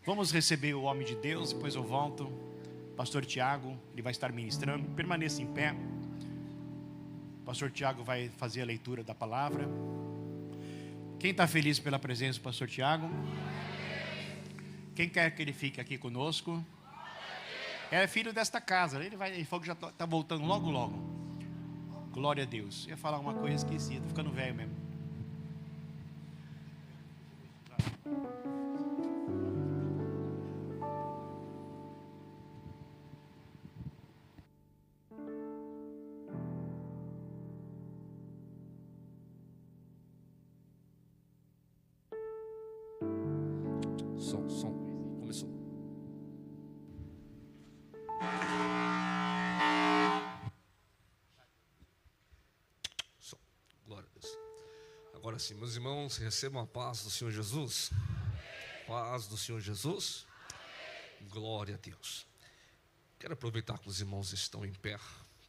Vamos receber o homem de Deus, depois eu volto. Pastor Tiago, ele vai estar ministrando. Permaneça em pé. Pastor Tiago vai fazer a leitura da palavra. Quem está feliz pela presença do Pastor Tiago? Quem quer que ele fique aqui conosco? É filho desta casa. Ele falou que já está voltando logo, logo. Glória a Deus. Eu ia falar uma coisa esquecida, estou ficando velho mesmo. Som, começou. Som, glória a Deus. Agora sim, meus irmãos, recebam a paz do Senhor Jesus. Paz do Senhor Jesus. Glória a Deus. Quero aproveitar que os irmãos estão em pé.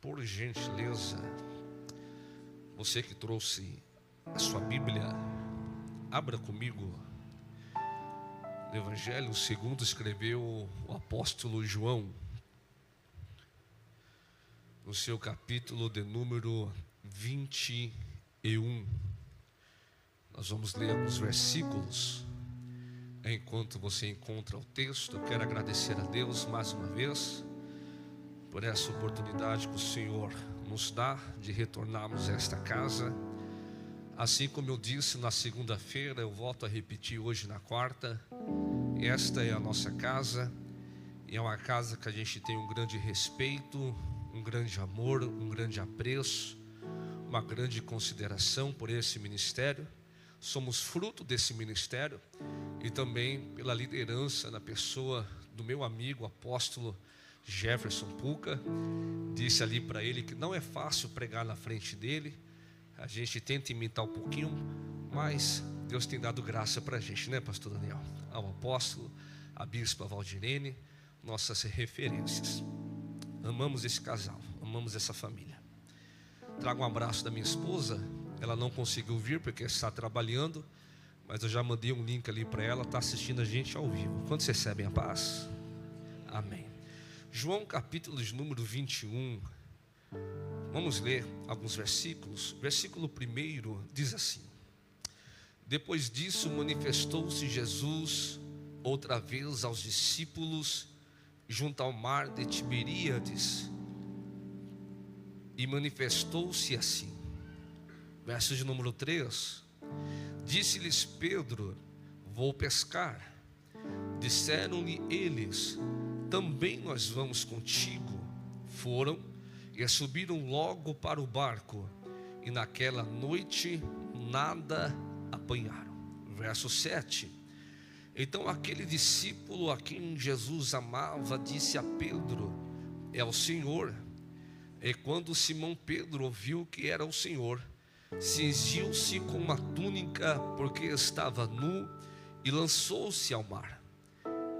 Por gentileza, você que trouxe a sua Bíblia, abra comigo no Evangelho segundo escreveu o apóstolo João, no seu capítulo de número 21. Nós vamos ler alguns versículos. Enquanto você encontra o texto, eu quero agradecer a Deus mais uma vez por essa oportunidade que o Senhor nos dá de retornarmos a esta casa. Assim como eu disse na segunda-feira, eu volto a repetir hoje na quarta. Esta é a nossa casa, e é uma casa que a gente tem um grande respeito, um grande amor, um grande apreço, uma grande consideração por esse ministério. Somos fruto desse ministério e também pela liderança na pessoa do meu amigo apóstolo Jefferson Puca. Disse ali para ele que não é fácil pregar na frente dele. A gente tenta imitar um pouquinho, mas Deus tem dado graça para a gente, né, pastor Daniel? Ao apóstolo, a bispa Valdirene, nossas referências. Amamos esse casal, amamos essa família. Trago um abraço da minha esposa. Ela não conseguiu vir porque está trabalhando, mas eu já mandei um link ali para ela. Está assistindo a gente ao vivo. Quantos recebem a paz? Amém. João capítulo de número 21. Vamos ler alguns versículos. Versículo 1 diz assim: depois disso manifestou-se Jesus outra vez aos discípulos junto ao mar de Tiberíades, e manifestou-se assim. Verso de número 3: disse-lhes Pedro: vou pescar. Disseram-lhe eles: também nós vamos contigo. Foram e subiram logo para o barco, e naquela noite nada apanharam. Verso 7: então aquele discípulo a quem Jesus amava disse a Pedro: é o Senhor. E quando Simão Pedro ouviu que era o Senhor, cingiu-se com uma túnica, porque estava nu, e lançou-se ao mar.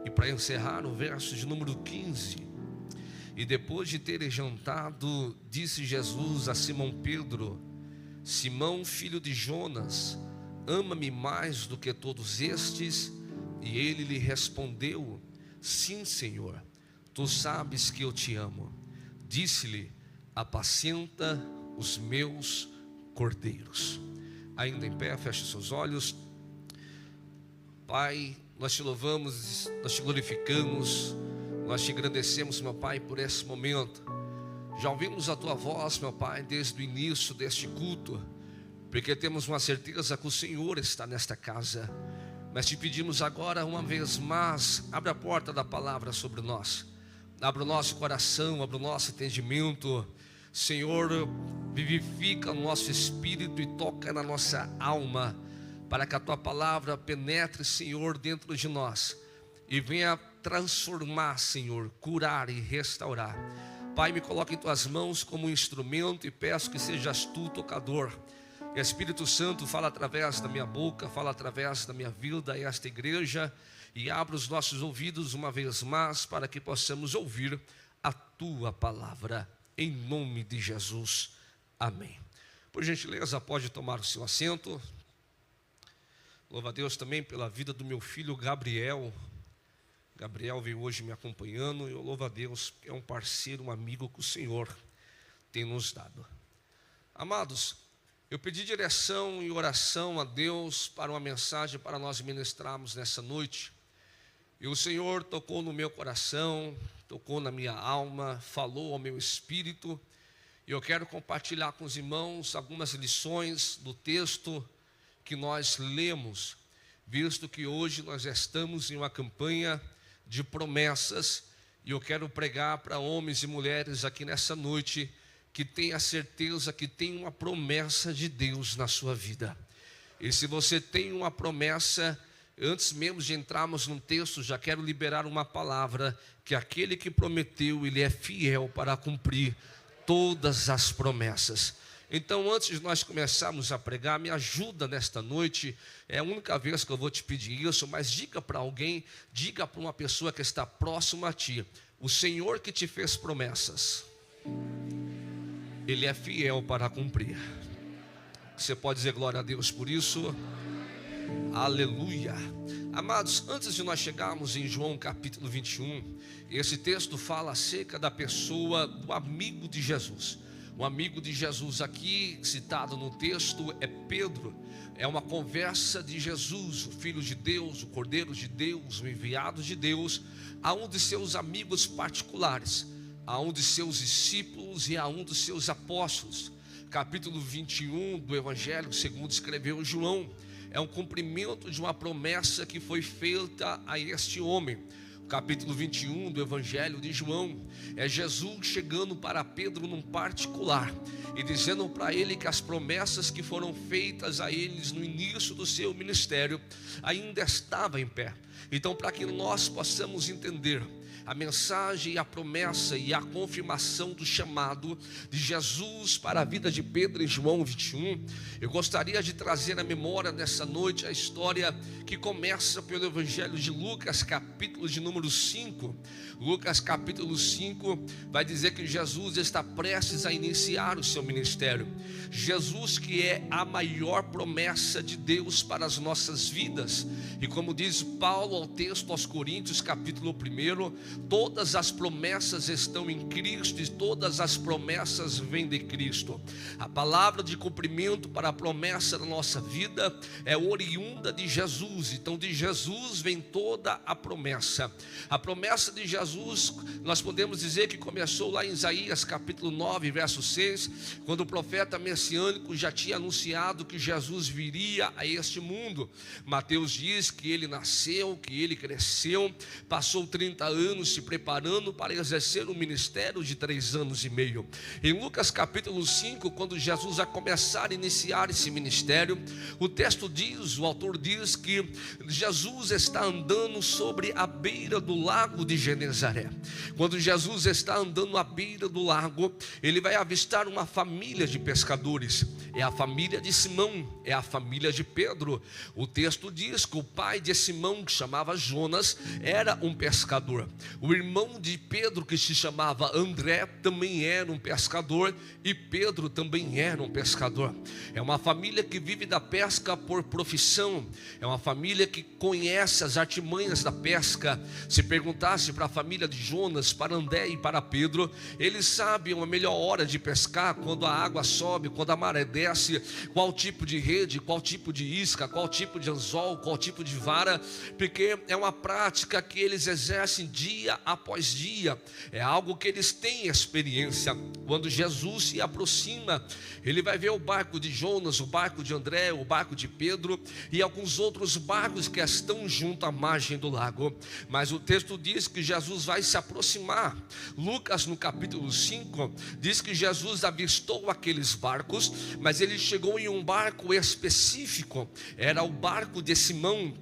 E para encerrar o verso de número 15: e depois de terem jantado, disse Jesus a Simão Pedro: Simão, filho de Jonas, ama-me mais do que todos estes? E ele lhe respondeu: sim, Senhor, tu sabes que eu te amo. Disse-lhe: apacenta os meus cordeiros. Ainda em pé, feche seus olhos. Pai, nós te louvamos, nós te glorificamos, nós te agradecemos, meu Pai, por esse momento. Já ouvimos a tua voz, meu Pai, desde o início deste culto, porque temos uma certeza que o Senhor está nesta casa. Mas te pedimos agora uma vez mais, abre a porta da palavra sobre nós, abre o nosso coração, abre o nosso entendimento. Senhor, vivifica o nosso espírito e toca na nossa alma, para que a tua palavra penetre, Senhor, dentro de nós e venha transformar, Senhor, curar e restaurar. Pai, me coloca em tuas mãos como um instrumento e peço que sejas tu o tocador. Espírito Santo, fala através da minha boca, fala através da minha vida e esta igreja, e abra os nossos ouvidos uma vez mais para que possamos ouvir a tua palavra, em nome de Jesus, amém. Por gentileza, pode tomar o seu assento. Louva a Deus também pela vida do meu filho Gabriel. Gabriel veio hoje me acompanhando e eu louvo a Deus, é um parceiro, um amigo que o Senhor tem nos dado. Amados, eu pedi direção e oração a Deus para uma mensagem para nós ministrarmos nessa noite. E o Senhor tocou no meu coração, tocou na minha alma, falou ao meu espírito. E eu quero compartilhar com os irmãos algumas lições do texto que nós lemos, visto que hoje nós estamos em uma campanha de promessas. E eu quero pregar para homens e mulheres aqui nessa noite que tenha certeza que tem uma promessa de Deus na sua vida. E se você tem uma promessa, antes mesmo de entrarmos no texto, já quero liberar uma palavra, que aquele que prometeu, ele é fiel para cumprir todas as promessas. Então, antes de nós começarmos a pregar, me ajuda nesta noite. É a única vez que eu vou te pedir isso, mas diga para alguém, diga para uma pessoa que está próxima a ti: o Senhor que te fez promessas, Ele é fiel para cumprir. Você pode dizer glória a Deus por isso? Aleluia. Amados, antes de nós chegarmos em João capítulo 21, esse texto fala acerca da pessoa do amigo de Jesus. O amigo de Jesus aqui citado no texto é Pedro. É uma conversa de Jesus, o Filho de Deus, o Cordeiro de Deus, o enviado de Deus, a um de seus amigos particulares, a um de seus discípulos e a um dos seus apóstolos. Capítulo 21 do Evangelho segundo escreveu João, é um cumprimento de uma promessa que foi feita a este homem. Capítulo 21 do Evangelho de João é Jesus chegando para Pedro num particular e dizendo para ele que as promessas que foram feitas a eles no início do seu ministério ainda estavam em pé. Então, para que nós possamos entender a mensagem, a promessa e a confirmação do chamado de Jesus para a vida de Pedro em João 21, eu gostaria de trazer à memória nessa noite a história que começa pelo Evangelho de Lucas, capítulo de número 5. Lucas capítulo 5 vai dizer que Jesus está prestes a iniciar o seu ministério. Jesus, que é a maior promessa de Deus para as nossas vidas. E como diz Paulo ao texto aos Coríntios, capítulo 1, todas as promessas estão em Cristo e todas as promessas vêm de Cristo. A palavra de cumprimento para a promessa da nossa vida é oriunda de Jesus. Então de Jesus vem toda a promessa. A promessa de Jesus, nós podemos dizer que começou lá em Isaías capítulo 9, verso 6, quando o profeta messiânico já tinha anunciado que Jesus viria a este mundo. Mateus diz que ele nasceu, que ele cresceu, passou 30 anos se preparando para exercer um ministério de 3 anos e meio. Em Lucas capítulo 5, quando Jesus vai começar a iniciar esse ministério, o texto diz, o autor diz que Jesus está andando sobre a beira do lago de Genezaré. Quando Jesus está andando à beira do lago, ele vai avistar uma família de pescadores. É a família de Simão, é a família de Pedro. O texto diz que o pai de Simão, que chamava Jonas, era um pescador. O irmão de Pedro, que se chamava André, também era um pescador, e Pedro também era um pescador. É uma família que vive da pesca por profissão. É uma família que conhece as artimanhas da pesca. Se perguntasse para a família de Jonas, para André e para Pedro, eles sabem a melhor hora de pescar, quando a água sobe, quando a maré desce, qual tipo de rede, qual tipo de isca, qual tipo de anzol, qual tipo de vara, porque é uma prática que eles exercem dia após dia. É algo que eles têm experiência. Quando Jesus se aproxima, ele vai ver o barco de Jonas, o barco de André, o barco de Pedro e alguns outros barcos que estão junto à margem do lago. Mas o texto diz que Jesus vai se aproximar. Lucas no capítulo 5 diz que Jesus avistou aqueles barcos, mas ele chegou em um barco específico. Era o barco de Simão,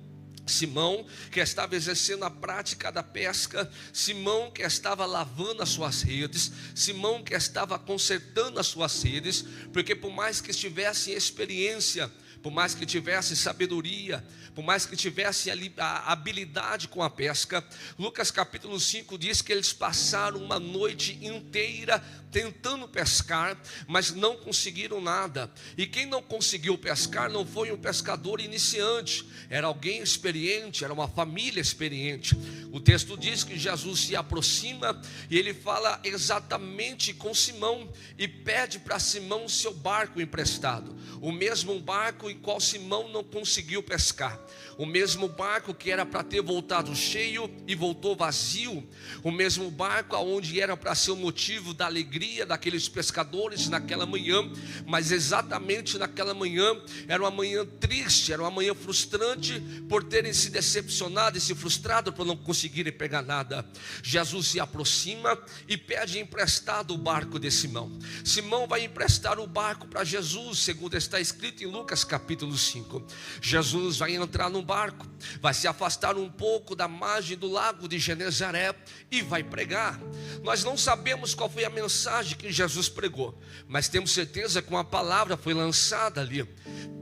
que estava exercendo a prática da pesca, Simão que estava lavando as suas redes, Simão que estava consertando as suas redes, porque por mais que estivesse em experiência, por mais que tivesse sabedoria, por mais que tivesse a habilidade com a pesca, Lucas capítulo 5 diz que eles passaram uma noite inteira tentando pescar, mas não conseguiram nada. E quem não conseguiu pescar não foi um pescador iniciante, era alguém experiente, era uma família experiente. O texto diz que Jesus se aproxima e ele fala exatamente com Simão e pede para Simão seu barco emprestado, o mesmo barco em qual Simão não conseguiu pescar, o mesmo barco que era para ter voltado cheio e voltou vazio, o mesmo barco aonde era para ser o motivo da alegria daqueles pescadores naquela manhã, mas exatamente naquela manhã era uma manhã triste, era uma manhã frustrante por terem se decepcionado e se frustrado por não conseguirem pegar nada. Jesus se aproxima e pede emprestado o barco de Simão. Simão vai emprestar o barco para Jesus, segundo está escrito em Lucas capítulo 5. Jesus vai entrar no barco, vai se afastar um pouco da margem do lago de Genezaré e vai pregar. Nós não sabemos qual foi a mensagem que Jesus pregou, mas temos certeza que uma palavra foi lançada ali.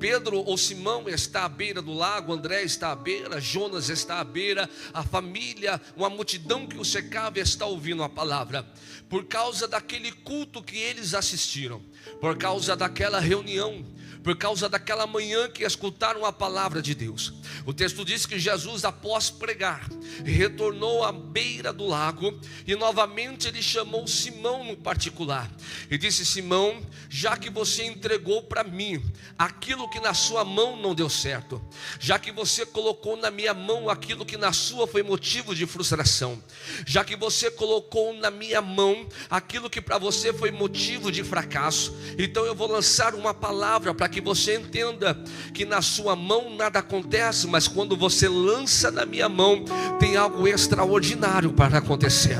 Pedro ou Simão está à beira do lago, André está à beira, Jonas está à beira, a família, uma multidão que o cercava está ouvindo a palavra, por causa daquele culto que eles assistiram, por causa daquela reunião, por causa daquela manhã que escutaram a palavra de Deus. O texto diz que Jesus, após pregar, retornou à beira do lago e novamente ele chamou Simão no particular e disse: Simão, já que você entregou para mim aquilo que na sua mão não deu certo, já que você colocou na minha mão aquilo que na sua foi motivo de frustração, já que você colocou na minha mão aquilo que para você foi motivo de fracasso, então eu vou lançar uma palavra para que você entenda que na sua mão nada acontece, mas quando você lança na minha mão, tem algo extraordinário para acontecer.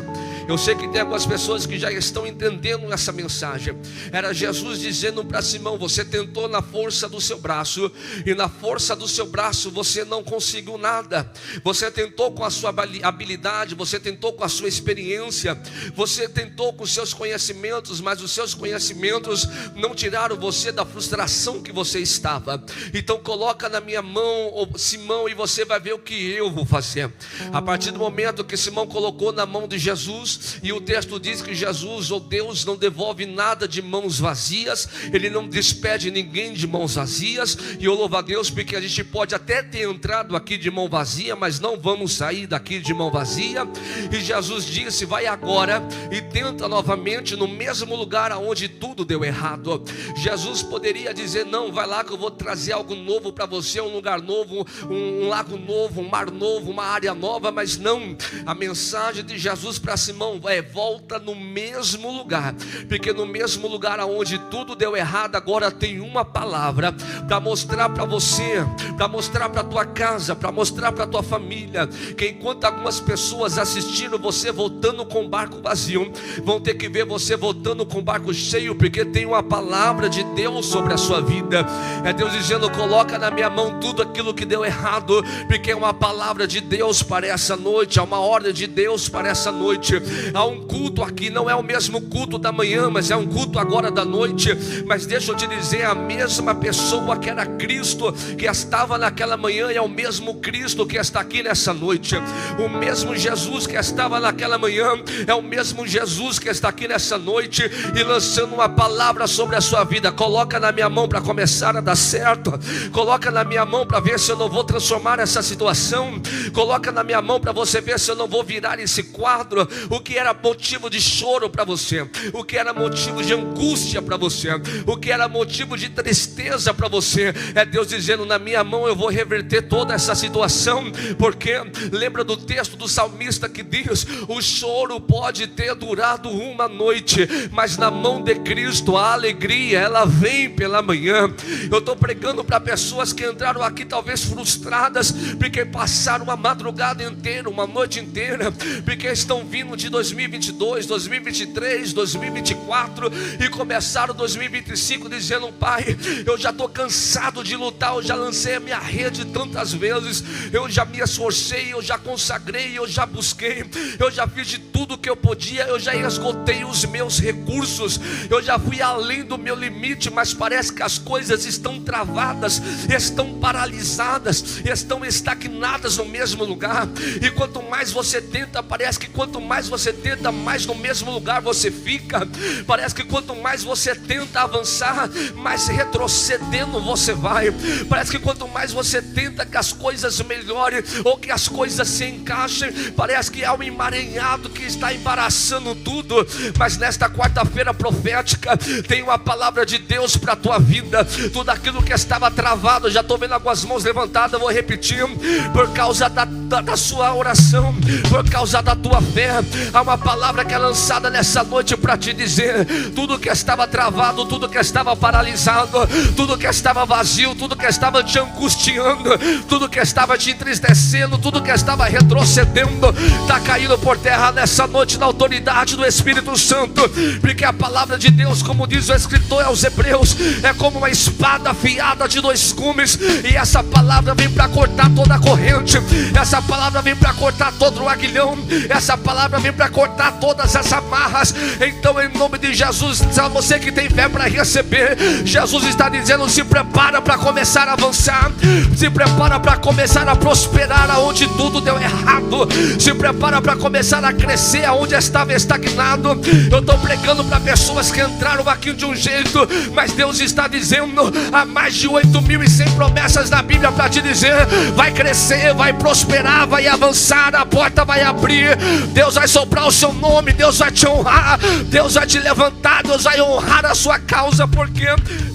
Eu sei que tem algumas pessoas que já estão entendendo essa mensagem. Era Jesus dizendo para Simão: você tentou na força do seu braço, e na força do seu braço você não conseguiu nada. Você tentou com a sua habilidade, você tentou com a sua experiência, você tentou com os seus conhecimentos, mas os seus conhecimentos não tiraram você da frustração que você estava. Então coloca na minha mão, Simão, e você vai ver o que eu vou fazer. A partir do momento que Simão colocou na mão de Jesus, e o texto diz que Jesus, ou Deus, não devolve nada de mãos vazias, Ele não despede ninguém de mãos vazias. E eu louvo a Deus porque a gente pode até ter entrado aqui de mão vazia, mas não vamos sair daqui de mão vazia. E Jesus disse: vai agora e tenta novamente no mesmo lugar aonde tudo deu errado. Jesus poderia dizer: não, vai lá que eu vou trazer algo novo para você, um lugar novo, um lago novo, um mar novo, uma área nova. Mas não, a mensagem de Jesus para Simão é: volta no mesmo lugar, porque no mesmo lugar aonde tudo deu errado, agora tem uma palavra para mostrar para você, para mostrar para tua casa, para mostrar para tua família, que enquanto algumas pessoas assistiram você voltando com o barco vazio, vão ter que ver você voltando com o barco cheio, porque tem uma palavra de Deus sobre a sua vida. É Deus dizendo: coloca na minha mão tudo aquilo que deu errado, porque é uma palavra de Deus para essa noite, é uma ordem de Deus para essa noite. Há um culto aqui, não é o mesmo culto da manhã, mas é um culto agora da noite. Mas deixa eu te dizer, a mesma pessoa que era Cristo, que estava naquela manhã, é o mesmo Cristo que está aqui nessa noite. O mesmo Jesus que estava naquela manhã é o mesmo Jesus que está aqui nessa noite e lançando uma palavra sobre a sua vida. Coloca na minha mão para começar a dar certo. Coloca na minha mão para ver se eu não vou transformar essa situação. Coloca na minha mão para você ver se eu não vou virar esse quadro. O que era motivo de choro para você, o que era motivo de angústia para você, o que era motivo de tristeza para você, é Deus dizendo: na minha mão eu vou reverter toda essa situação. Porque lembra do texto do salmista que diz: o choro pode ter durado uma noite, mas na mão de Cristo a alegria, ela vem pela manhã. Eu estou pregando para pessoas que entraram aqui talvez frustradas, porque passaram uma madrugada inteira, uma noite inteira, porque estão vindo de de 2022, 2023, 2024 e começaram 2025 dizendo: Pai, eu já estou cansado de lutar, eu já lancei a minha rede tantas vezes, eu já me esforcei, eu já consagrei, eu já busquei, eu já fiz de tudo que eu podia, eu já esgotei os meus recursos, eu já fui além do meu limite, mas parece que as coisas estão travadas, estão paralisadas, estão estagnadas no mesmo lugar. E quanto mais você tenta, parece que quanto mais você tenta, mais no mesmo lugar você fica. Parece que quanto mais você tenta avançar, mais retrocedendo você vai. Parece que quanto mais você tenta que as coisas melhorem ou que as coisas se encaixem, parece que há um emaranhado que está embaraçando tudo. Mas nesta quarta-feira profética tem uma palavra de Deus para a tua vida. Tudo aquilo que estava travado, já estou vendo algumas mãos levantadas, eu vou repetir, por causa da sua oração, por causa da tua fé, há uma palavra que é lançada nessa noite para te dizer: tudo que estava travado, tudo que estava paralisado, tudo que estava vazio, tudo que estava te angustiando, tudo que estava te entristecendo, tudo que estava retrocedendo, está caindo por terra nessa noite na autoridade do Espírito Santo. Porque a palavra de Deus, como diz o escritor aos Hebreus, é como uma espada afiada de dois gumes, e essa palavra vem para cortar toda a corrente, essa palavra vem para cortar todo o aguilhão, essa palavra vem para cortar todas as amarras. Então, em nome de Jesus, você que tem fé para receber, Jesus está dizendo: se prepara para começar a avançar, se prepara para começar a prosperar aonde tudo deu errado, se prepara para começar a crescer aonde estava estagnado. Eu estou pregando para pessoas que entraram aqui de um jeito, mas Deus está dizendo: há mais de 8.100 promessas na Bíblia para te dizer: vai crescer, vai prosperar, vai avançar, a porta vai abrir, Deus vai soprar o seu nome, Deus vai te honrar, Deus vai te levantar, Deus vai honrar a sua causa. Por quê?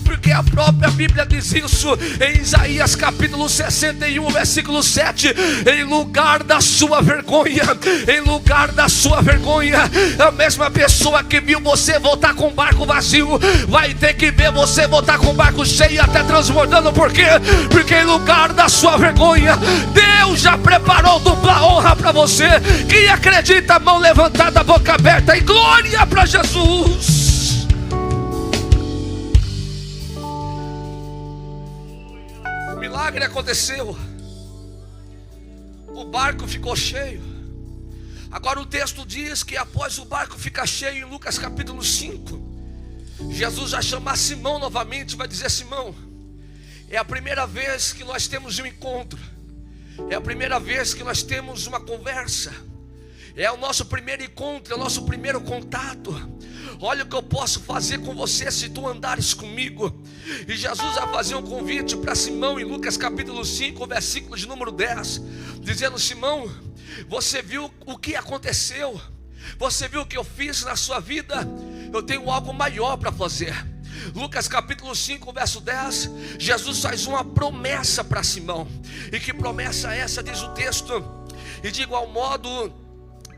Porque a própria Bíblia diz isso em Isaías capítulo 61, versículo 7: em lugar da sua vergonha, em lugar da sua vergonha, a mesma pessoa que viu você voltar com o barco vazio vai ter que ver você voltar com o barco cheio, até transbordando. Por quê? Porque em lugar da sua vergonha, Deus já preparou dupla honra para você. Quem acredita, mão levantada, boca aberta, e glória para Jesus. O milagre aconteceu, o barco ficou cheio. Agora o texto diz que após o barco ficar cheio, em Lucas capítulo 5, Jesus vai chamar Simão novamente, vai dizer: Simão, é a primeira vez que nós temos um encontro, é a primeira vez que nós temos uma conversa, é o nosso primeiro encontro, é o nosso primeiro contato. Olha o que eu posso fazer com você se tu andares comigo. E Jesus vai fazer um convite para Simão em Lucas capítulo 5, versículo de número 10, dizendo: Simão, você viu o que aconteceu? Você viu o que eu fiz na sua vida? Eu tenho algo maior para fazer. Lucas capítulo 5, verso 10, Jesus faz uma promessa para Simão. E que promessa é essa? Diz o texto: e de igual modo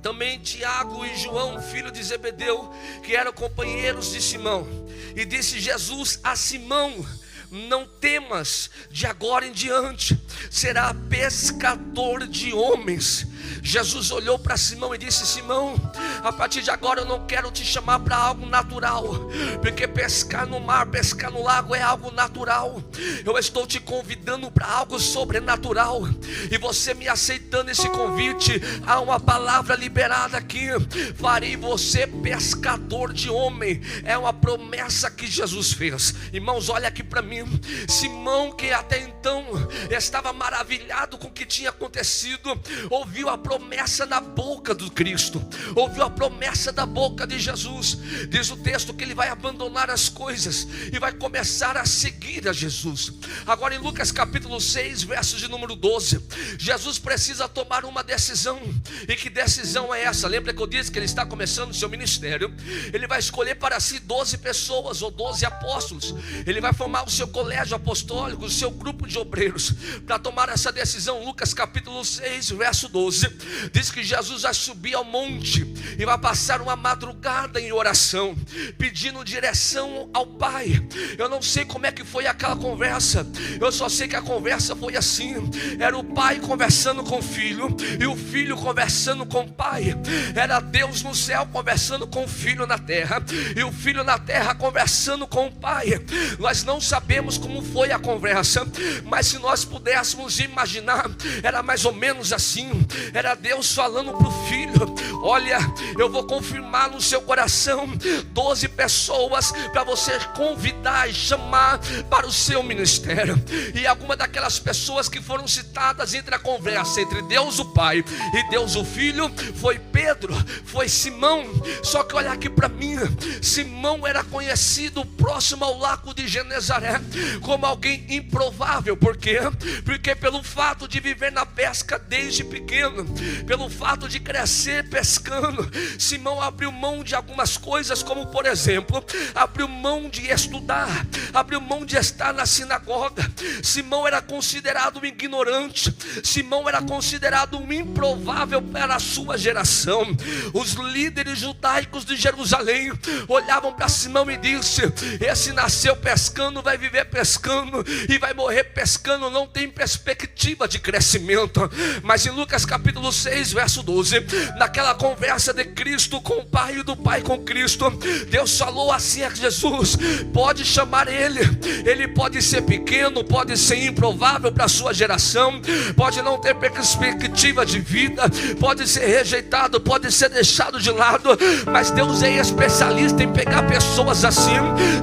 também Tiago e João, filho de Zebedeu, que eram companheiros de Simão. E disse Jesus a Simão: não temas, de agora em diante será pescador de homens. Jesus olhou para Simão e disse: Simão, a partir de agora eu não quero te chamar para algo natural, porque pescar no mar, pescar no lago é algo natural. Eu estou te convidando para algo sobrenatural. E você me aceitando esse convite, há uma palavra liberada aqui: farei você pescador de homem. É uma promessa que Jesus fez. Irmãos, olha aqui para mim. Simão, que até então estava maravilhado com o que tinha acontecido, ouviu a promessa na boca do Cristo, ouviu a promessa da boca de Jesus. Diz o texto que ele vai abandonar as coisas e vai começar a seguir a Jesus. Agora em Lucas capítulo 6, versos de número 12, Jesus precisa tomar uma decisão. E que decisão é essa? Lembra que eu disse que ele está começando o seu ministério? Ele vai escolher para si 12 pessoas ou 12 apóstolos. Ele vai formar o seu colégio apostólico, o seu grupo de obreiros, para tomar essa decisão. Lucas capítulo 6, verso 12, diz que Jesus vai subir ao monte e vai passar uma madrugada em oração, pedindo direção ao Pai. Eu não sei como é que foi aquela conversa, eu só sei que a conversa foi assim: era o pai conversando com o filho, e o filho conversando com o pai. Era Deus no céu conversando com o filho na terra, e o filho na terra conversando com o pai. Nós não sabemos como foi a conversa, mas se nós pudéssemos imaginar, era mais ou menos assim. Era Deus falando para o filho: olha, eu vou confirmar no seu coração 12 pessoas para você convidar e chamar para o seu ministério. E alguma daquelas pessoas que foram citadas entre a conversa entre Deus o Pai e Deus o Filho foi Pedro, foi Simão. Só que olha aqui para mim, Simão era conhecido próximo ao lago de Genezaré como alguém improvável. Por quê? Porque pelo fato de viver na pesca desde pequeno, pelo fato de crescer pescando, Simão abriu mão de algumas coisas, como por exemplo, abriu mão de estudar, abriu mão de estar na sinagoga. Simão era considerado um ignorante, Simão era considerado um improvável para a sua geração. Os líderes judaicos de Jerusalém olhavam para Simão e disseram: esse nasceu pescando, vai viver pescando e vai morrer pescando, não tem perspectiva de crescimento. Mas em Lucas capítulo 6 verso 12, naquela conversa de Cristo com o Pai e do Pai com Cristo, Deus falou assim a Jesus: pode chamar ele pode ser pequeno, pode ser improvável para a sua geração, pode não ter perspectiva de vida, pode ser rejeitado, pode ser deixado de lado, mas Deus é especialista em pegar pessoas assim,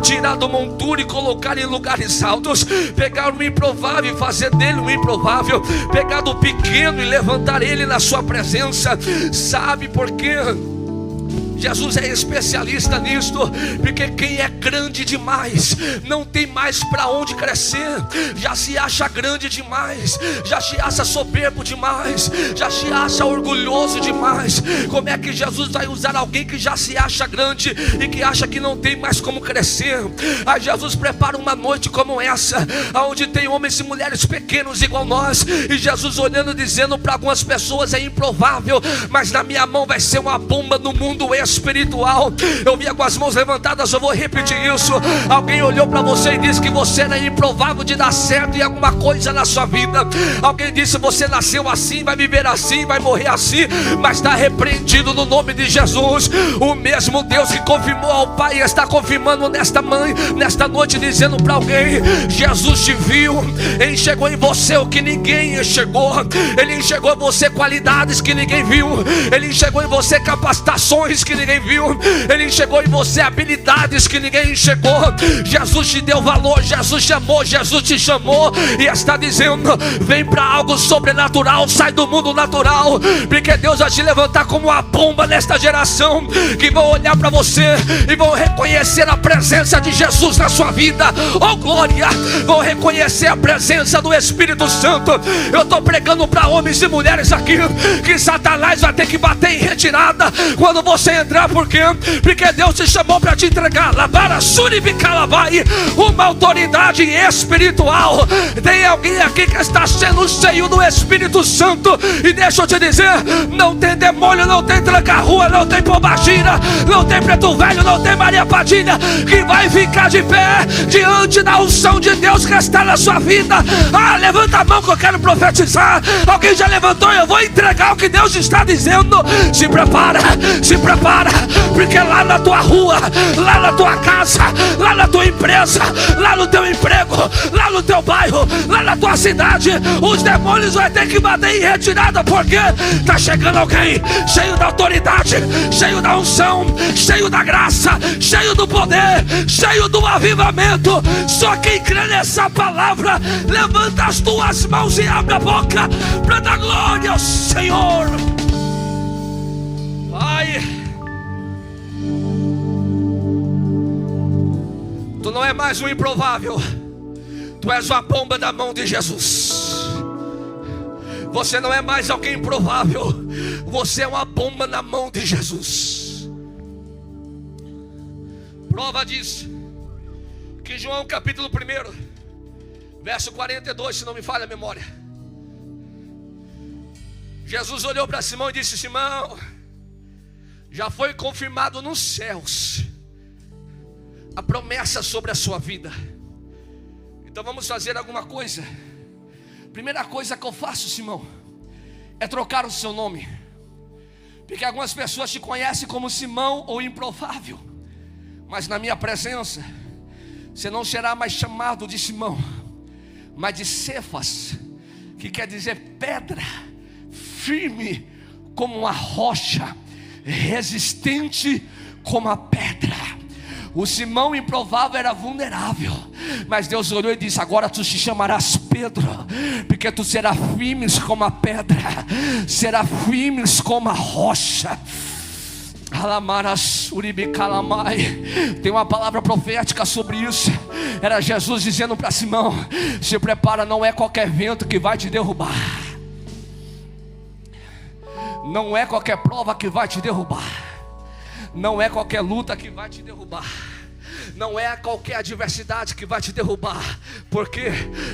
tirar do monturo e colocar em lugares altos, pegar o improvável e fazer dele um improvável, pegar do pequeno e levantar ele na sua presença. Sabe por quê? Jesus é especialista nisto, porque quem é grande demais não tem mais para onde crescer, já se acha grande demais, já se acha soberbo demais, já se acha orgulhoso demais. Como é que Jesus vai usar alguém que já se acha grande e que acha que não tem mais como crescer? Aí Jesus prepara uma noite como essa, onde tem homens e mulheres pequenos igual nós, e Jesus olhando dizendo para algumas pessoas: é improvável, mas na minha mão vai ser uma bomba no mundo espiritual. Eu via com as mãos levantadas, eu vou repetir isso. Alguém olhou para você e disse que você era improvável de dar certo em alguma coisa na sua vida. Alguém disse: você nasceu assim, vai viver assim, vai morrer assim. Mas está repreendido no nome de Jesus. O mesmo Deus que confirmou ao Pai está confirmando nesta noite, dizendo para alguém: Jesus te viu, enxergou em você o que ninguém enxergou. Ele enxergou em você qualidades que ninguém viu, ele enxergou em você capacitações que ninguém viu, ele enxergou em você habilidades que ninguém enxergou. Jesus te deu valor, Jesus chamou, Jesus te chamou e está dizendo: vem para algo sobrenatural, sai do mundo natural, porque Deus vai te levantar como uma bomba nesta geração, que vão olhar para você e vão reconhecer a presença de Jesus na sua vida. Oh glória! Vão reconhecer a presença do Espírito Santo. Eu estou pregando para homens e mulheres aqui que Satanás vai ter que bater em retirada quando você entrar. Por quê? Porque Deus te chamou para te entregar uma autoridade espiritual. Tem alguém aqui que está sendo cheio do Espírito Santo, e deixa eu te dizer: não tem demônio, não tem tranca-rua, não tem pombagira, não tem preto velho, não tem Maria Padilha que vai ficar de pé diante da unção de Deus que está na sua vida. Levanta a mão que eu quero profetizar. Alguém já levantou? Eu vou entregar o que Deus está dizendo. Se prepara, porque lá na tua rua, lá na tua casa, lá na tua empresa, lá no teu emprego, lá no teu bairro, lá na tua cidade, os demônios vão ter que bater em retirada, porque está chegando alguém cheio da autoridade, cheio da unção, cheio da graça, cheio do poder, cheio do avivamento. Só quem crê nessa palavra, levanta as tuas mãos e abre a boca para dar glória ao Senhor. Pai, tu não é mais um improvável, tu és uma bomba da mão de Jesus. Você não é mais alguém improvável, você é uma bomba na mão de Jesus. Prova disso que João capítulo 1 verso 42, se não me falha a memória, Jesus olhou para Simão e disse: Simão, já foi confirmado nos céus a promessa sobre a sua vida. Então vamos fazer alguma coisa. Primeira coisa que eu faço, Simão, é trocar o seu nome. Porque algumas pessoas te conhecem como Simão ou improvável, mas na minha presença você não será mais chamado de Simão, mas de Cefas, que quer dizer pedra, firme como uma rocha, resistente como a pedra. O Simão improvável era vulnerável, mas Deus olhou e disse: agora tu te chamarás Pedro, porque tu serás firme como a pedra, será firme como a rocha. Tem uma palavra profética sobre isso. Era Jesus dizendo para Simão: se prepara, não é qualquer vento que vai te derrubar, não é qualquer prova que vai te derrubar, não é qualquer luta que vai te derrubar, não é qualquer adversidade que vai te derrubar. Por quê?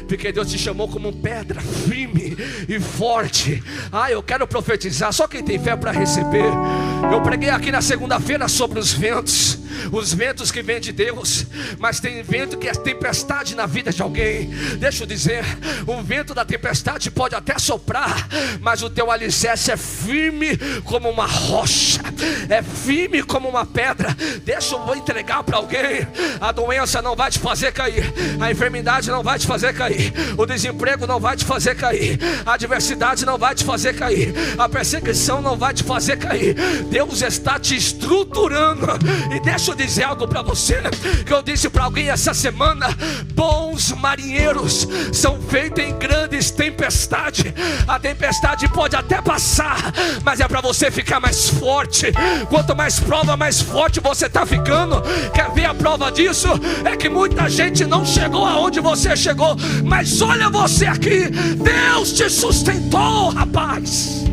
Porque Deus te chamou como pedra firme e forte. Eu quero profetizar, só quem tem fé para receber. Eu preguei aqui na segunda-feira sobre os ventos que vêm de Deus, mas tem vento que é tempestade na vida de alguém. Deixa eu dizer, o vento da tempestade pode até soprar, mas o teu alicerce é firme como uma rocha, é firme como uma pedra. Deixa eu entregar para alguém: a doença não vai te fazer cair, a enfermidade não vai te fazer cair, o desemprego não vai te fazer cair, a adversidade não vai te fazer cair, a perseguição não vai te fazer cair. Deus está te estruturando. E deixa eu dizer algo para você, que eu disse para alguém essa semana: bons marinheiros são feitos em grandes tempestades. A tempestade pode até passar, mas é para você ficar mais forte. Quanto mais prova, mais forte você está ficando. Quer ver a prova disso? É que muita gente não chegou aonde você chegou, mas olha você aqui, Deus te sustentou, rapaz.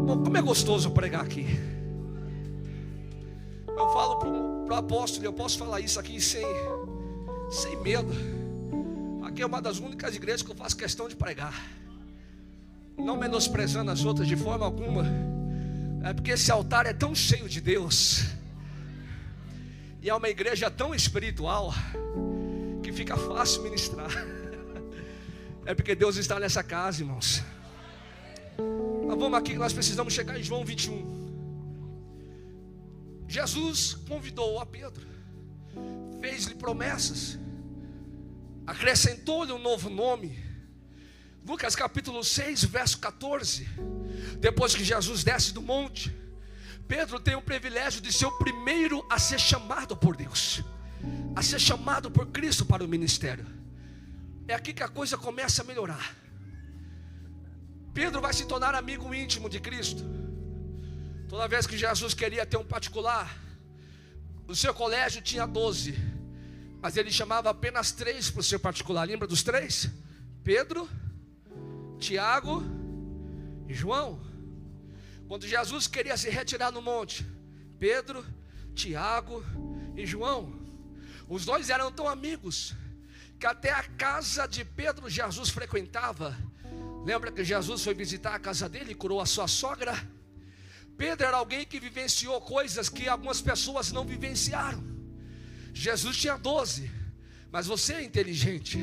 Bom, como é gostoso pregar aqui. Eu falo para o apóstolo, eu posso falar isso aqui sem medo. Aqui é uma das únicas igrejas que eu faço questão de pregar, não menosprezando as outras de forma alguma. É porque esse altar é tão cheio de Deus, e é uma igreja tão espiritual, que fica fácil ministrar. É porque Deus está nessa casa, irmãos. Mas vamos aqui, nós precisamos chegar em João 21. Jesus convidou a Pedro, fez-lhe promessas, acrescentou-lhe um novo nome. Lucas capítulo 6, verso 14. Depois que Jesus desce do monte, Pedro tem o privilégio de ser o primeiro a ser chamado por Deus, a ser chamado por Cristo para o ministério. É aqui que a coisa começa a melhorar. Pedro vai se tornar amigo íntimo de Cristo. Toda vez que Jesus queria ter um particular, o seu colégio tinha 12, mas ele chamava apenas 3 para o seu particular. Lembra dos 3? Pedro, Tiago e João. Quando Jesus queria se retirar no monte, Pedro, Tiago e João, os dois eram tão amigos que até a casa de Pedro Jesus frequentava. Lembra que Jesus foi visitar a casa dele e curou a sua sogra? Pedro era alguém que vivenciou coisas que algumas pessoas não vivenciaram. Jesus tinha 12, mas você é inteligente.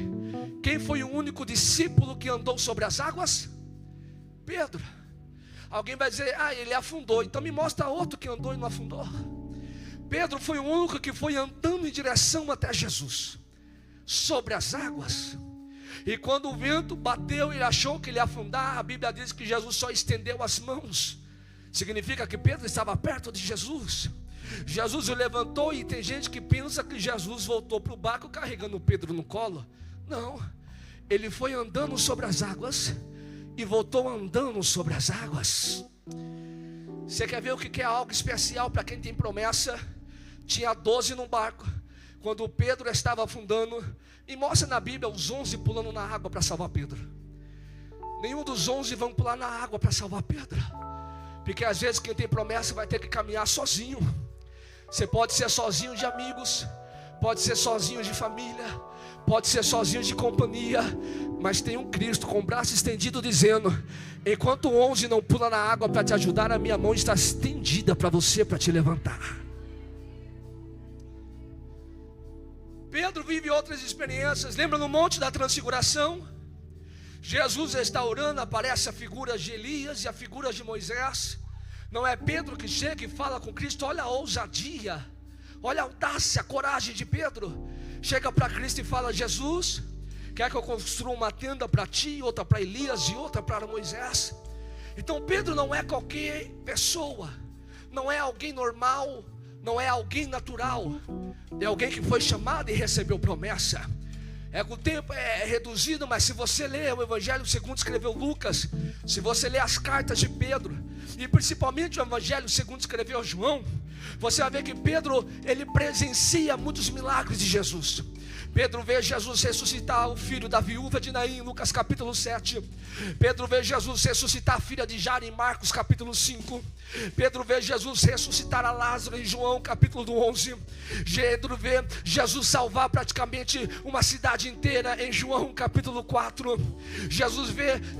Quem foi o único discípulo que andou sobre as águas? Pedro. Alguém vai dizer: ele afundou. Então me mostra outro que andou e não afundou. Pedro foi o único que foi andando em direção até Jesus, sobre as águas. E quando o vento bateu e ele achou que ele ia afundar, a Bíblia diz que Jesus só estendeu as mãos. Significa que Pedro estava perto de Jesus. Jesus o levantou, e tem gente que pensa que Jesus voltou para o barco carregando Pedro no colo. Não, ele foi andando sobre as águas e voltou andando sobre as águas. Você quer ver o que é algo especial para quem tem promessa? Tinha 12 no barco. Quando Pedro estava afundando, e mostra na Bíblia os 11 pulando na água para salvar Pedro. Nenhum dos 11 vão pular na água para salvar Pedro, porque às vezes quem tem promessa vai ter que caminhar sozinho. Você pode ser sozinho de amigos, pode ser sozinho de família, pode ser sozinho de companhia, Mas tem um Cristo com o braço estendido dizendo: enquanto o 11 não pula na água para te ajudar, a minha mão está estendida para você, para te levantar. Pedro vive outras experiências. Lembra no Monte da Transfiguração? Jesus está orando, aparece a figura de Elias e a figura de Moisés. Não é Pedro que chega e fala com Cristo? Olha a ousadia, olha a audácia, a coragem de Pedro. Chega para Cristo e fala: Jesus, quer que eu construa uma tenda para ti, outra para Elias e outra para Moisés? Então Pedro não é qualquer pessoa, não é alguém normal, não é alguém natural, é alguém que foi chamado e recebeu promessa. O tempo é reduzido, mas se você ler o Evangelho segundo escreveu Lucas, se você ler as cartas de Pedro, e principalmente o Evangelho segundo escreveu João, você vai ver que Pedro, ele presencia muitos milagres de Jesus. Pedro vê Jesus ressuscitar o filho da viúva de Naim, em Lucas capítulo 7. Pedro vê Jesus ressuscitar a filha de Jairo, em Marcos capítulo 5. Pedro vê Jesus ressuscitar a Lázaro, em João capítulo 11. Pedro vê Jesus salvar praticamente uma cidade inteira, em João capítulo 4.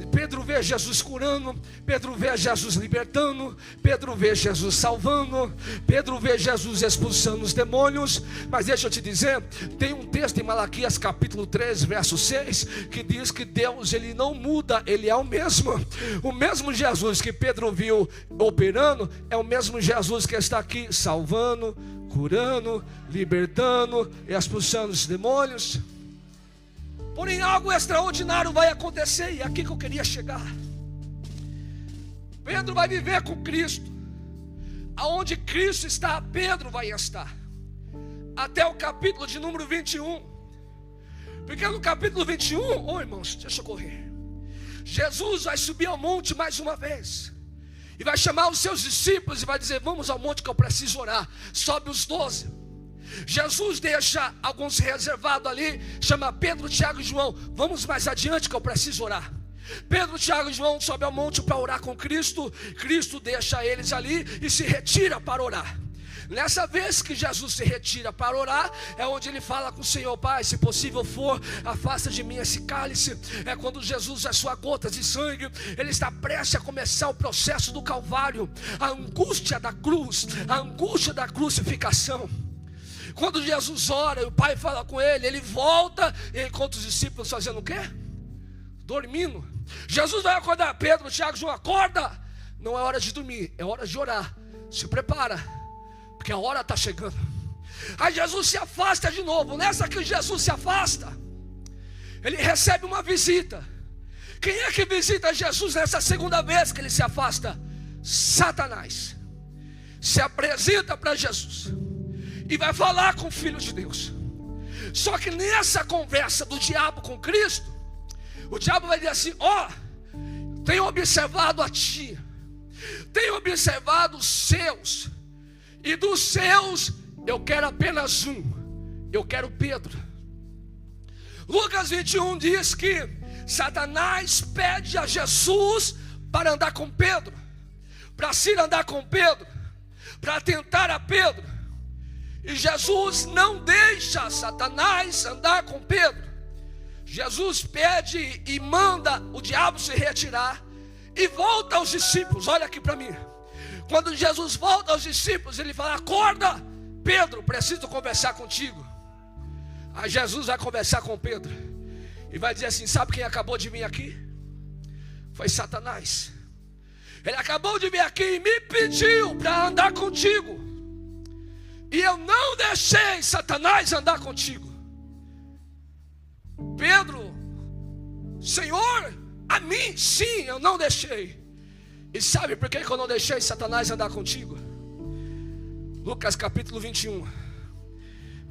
Pedro vê Jesus curando, Pedro vê Jesus libertando, Pedro vê Jesus salvando, Pedro vê Jesus expulsando os demônios. Mas deixa eu te dizer, tem um texto em Malaquias capítulo 3, verso 6, que diz que Deus, ele não muda, ele é o mesmo. O mesmo Jesus que Pedro viu operando é o mesmo Jesus que está aqui salvando, curando, libertando e expulsando os demônios. Porém algo extraordinário vai acontecer, e é aqui que eu queria chegar. Pedro vai viver com Cristo. Aonde Cristo está, Pedro vai estar, até o capítulo de número 21. Porque no capítulo 21, irmãos, deixa eu correr, Jesus vai subir ao monte mais uma vez, e vai chamar os seus discípulos e vai dizer: vamos ao monte que eu preciso orar. Sobe os 12. Jesus deixa alguns reservados ali, chama Pedro, Tiago e João: vamos mais adiante que eu preciso orar. Pedro, Tiago e João sobem ao monte para orar com Cristo. Cristo deixa eles ali e se retira para orar. Nessa vez que Jesus se retira para orar, é onde ele fala com o Senhor: Pai, se possível for, afasta de mim esse cálice. É quando Jesus, as suas gotas de sangue, ele está prestes a começar o processo do Calvário, a angústia da cruz, a angústia da crucificação. Quando Jesus ora e o Pai fala com ele, ele volta e encontra os discípulos fazendo o quê? Dormindo. Jesus vai acordar: Pedro, Tiago, João, acorda. Não é hora de dormir, é hora de orar. Se prepara, porque a hora está chegando. Aí Jesus se afasta de novo. Nessa que Jesus se afasta, ele recebe uma visita. Quem é que visita Jesus nessa segunda vez que ele se afasta? Satanás se apresenta para Jesus e vai falar com o Filho de Deus. Só que nessa conversa do diabo com Cristo, o diabo vai dizer assim: tenho observado a ti, tenho observado os seus, e dos seus eu quero apenas um, eu quero Pedro. Lucas 21 diz que Satanás pede a Jesus para andar com Pedro, para se andar com Pedro, para tentar a Pedro. E Jesus não deixa Satanás andar com Pedro. Jesus pede e manda o diabo se retirar e volta aos discípulos. Olha aqui para mim. Quando Jesus volta aos discípulos, ele fala: acorda, Pedro, preciso conversar contigo. Aí Jesus vai conversar com Pedro e vai dizer assim: sabe quem acabou de vir aqui? Foi Satanás. Ele acabou de vir aqui e me pediu para andar contigo, e eu não deixei Satanás andar contigo. Pedro: Senhor, a mim sim, eu não deixei. E sabe por que eu não deixei Satanás andar contigo? Lucas capítulo 21,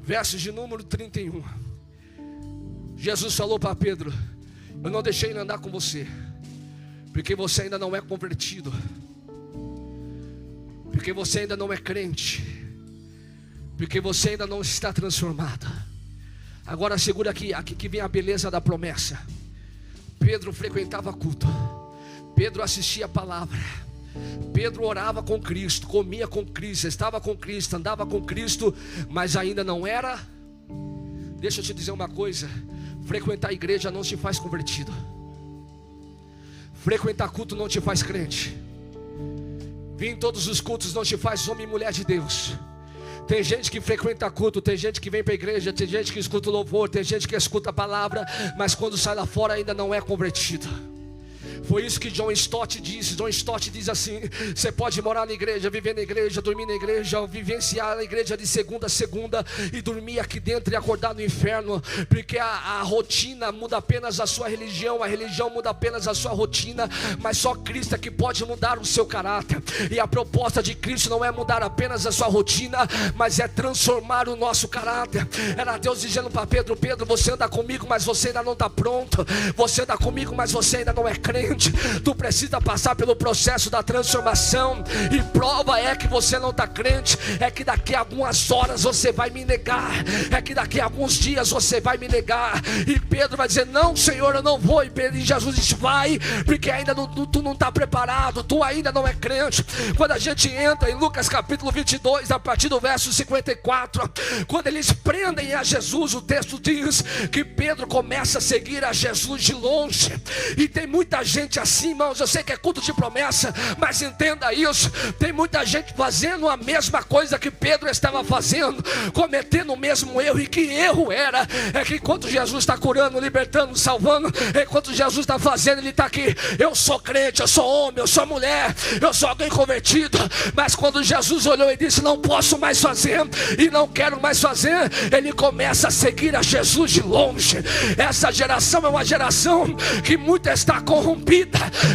versos de número 31. Jesus falou para Pedro: eu não deixei ele andar com você, porque você ainda não é convertido, porque você ainda não é crente, porque você ainda não está transformado. Agora segura aqui que vem a beleza da promessa. Pedro frequentava culto, Pedro assistia a palavra, Pedro orava com Cristo, comia com Cristo, estava com Cristo, andava com Cristo, mas ainda não era. Deixa eu te dizer uma coisa: Frequentar a igreja não te faz convertido. Frequentar culto não te faz crente. Vir em todos os cultos não te faz homem e mulher de Deus. Tem gente que frequenta culto, tem gente que vem para a igreja, tem gente que escuta louvor, tem gente que escuta a palavra, mas quando sai lá fora ainda não é convertido. Foi isso que John Stott disse. John Stott diz assim: você pode morar na igreja, viver na igreja, dormir na igreja, vivenciar a igreja de segunda a segunda e dormir aqui dentro e acordar no inferno, porque a rotina muda apenas a sua religião, a religião muda apenas a sua rotina, mas só Cristo é que pode mudar o seu caráter. E a proposta de Cristo não é mudar apenas a sua rotina, mas é transformar o nosso caráter. Era Deus dizendo para Pedro: Pedro, você anda comigo, mas você ainda não está pronto. Você anda comigo, mas você ainda não é crente. Tu precisa passar pelo processo da transformação. E prova é que você não está crente é que daqui a algumas horas você vai me negar, é que daqui a alguns dias você vai me negar. E Pedro vai dizer: não, Senhor, eu não vou. E Jesus disse: vai, porque ainda tu não está preparado, tu ainda não é crente. Quando a gente entra em Lucas capítulo 22, a partir do verso 54, quando eles prendem a Jesus, o texto diz que Pedro começa a seguir a Jesus de longe. E tem muita gente assim, irmãos. Eu sei que é culto de promessa, mas entenda isso: tem muita gente fazendo a mesma coisa que Pedro estava fazendo, cometendo o mesmo erro. E que erro era? É que enquanto Jesus está curando, libertando, salvando, enquanto Jesus está fazendo, ele está aqui: eu sou crente, eu sou homem, eu sou mulher, eu sou alguém convertido. Mas quando Jesus olhou e disse: não posso mais fazer e não quero mais fazer, ele começa a seguir a Jesus de longe. Essa geração é uma geração que muito está corrompida,